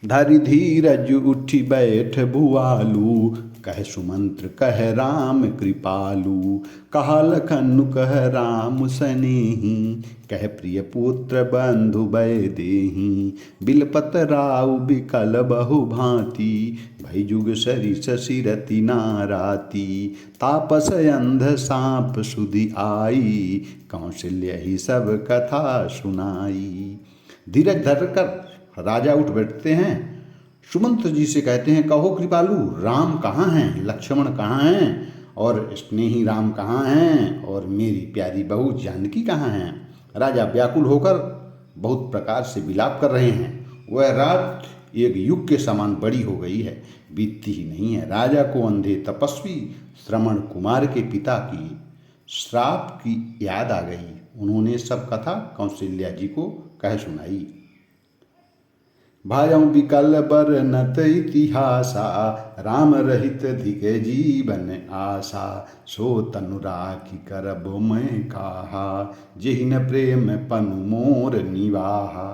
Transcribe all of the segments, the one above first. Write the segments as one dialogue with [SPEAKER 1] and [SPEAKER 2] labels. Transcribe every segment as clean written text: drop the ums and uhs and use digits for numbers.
[SPEAKER 1] धरि धीरज उठी बैठ भुआलू, कह सुमंत्र कह राम कृपालु। कहा लखन कह राम सनेही, कह प्रिय पुत्र बंधु भय देही। बिलपत राउ बिकल बहु भांति, भई जुग सरिस सिरति नाराती। तापस अंध सांप सुधि आई, कौशल्य ही सब कथा सुनाई। धीरज धरकर राजा उठ बैठते हैं, सुमंत्र जी से कहते हैं, कहो कृपालु राम कहाँ हैं, लक्ष्मण कहाँ हैं, और स्नेही राम कहाँ हैं, और मेरी प्यारी बहू जानकी कहाँ हैं। राजा व्याकुल होकर बहुत प्रकार से विलाप कर रहे हैं। वह रात एक युग के समान बड़ी हो गई है, बीतती ही नहीं है। राजा को अंधे तपस्वी श्रवण कुमार के पिता की श्राप की याद आ गई। उन्होंने सब कथा कौशल्या जी को कह सुनाई। भयं विकल बरनत इतिहासा, राम रहित धिक जीवन आशा। सो तनु राखी करब मैं काहा, जेहिन प्रेम पनु मोर निवाहा।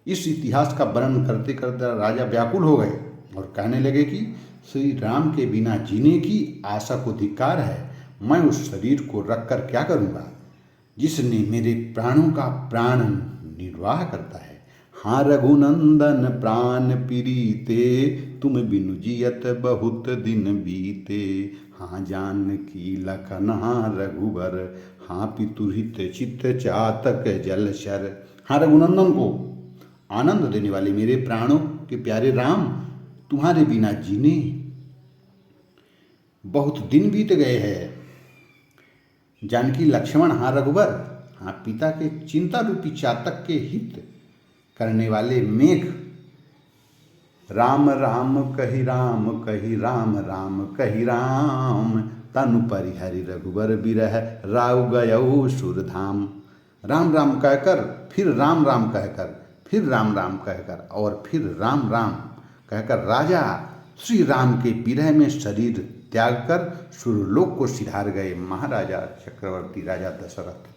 [SPEAKER 1] इस इतिहास का वर्णन करते करते राजा व्याकुल हो गए और कहने लगे कि श्री राम के बिना जीने की आशा को धिक्कार है। मैं उस शरीर को रखकर क्या करूँगा जिसने मेरे प्राणों का प्राण निर्वाह करता है। हाँ रघुनंदन प्राण प्रीते, तुम बिनु जियत बहुत दिन बीते। हाँ जानकी लखन हाँ रघुबर, हाँ पितुहित चित्त चातक जलशर। हाँ रघुनंदन को आनंद देने वाले मेरे प्राणों के प्यारे राम, तुम्हारे बिना जीने बहुत दिन बीत गए हैं। जानकी लक्ष्मण हाँ रघुबर, हाँ पिता के चिंता रूपी चातक के हित करने वाले मेघ। राम राम कही राम कही राम राम कही राम, तनु परिहरि रघुबर बिरह राउ गयौ सुरधाम। राम राम कहकर फिर राम राम कहकर फिर राम राम कहकर और फिर राम राम कहकर राजा श्री राम के विरह में शरीर त्याग कर सुरलोक को सिधार गए महाराजा चक्रवर्ती राजा दशरथ।